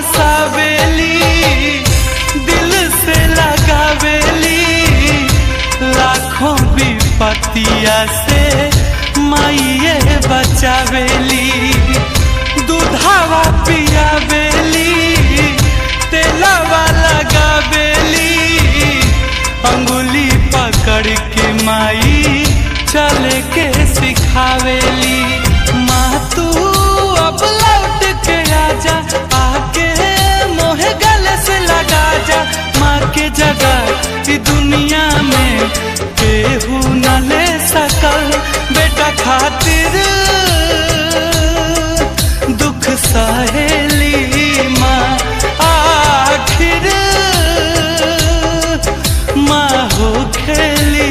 हंसावेली, दिल से लगावेली, लाखों विपत्तिया से माइये बचावेली। दूधावा पियावेली, तेलावा लगावेली, अंगुली पकड़ के माई चले के सिखावेली। माँ तू अब लौट के आजा, आके मोहे गले से लगा जा। माँ के जगह इस दुनिया में केहू न ले सकल, बेटा खातिर दुख सहेली माँ आखिर माँ हो खेली।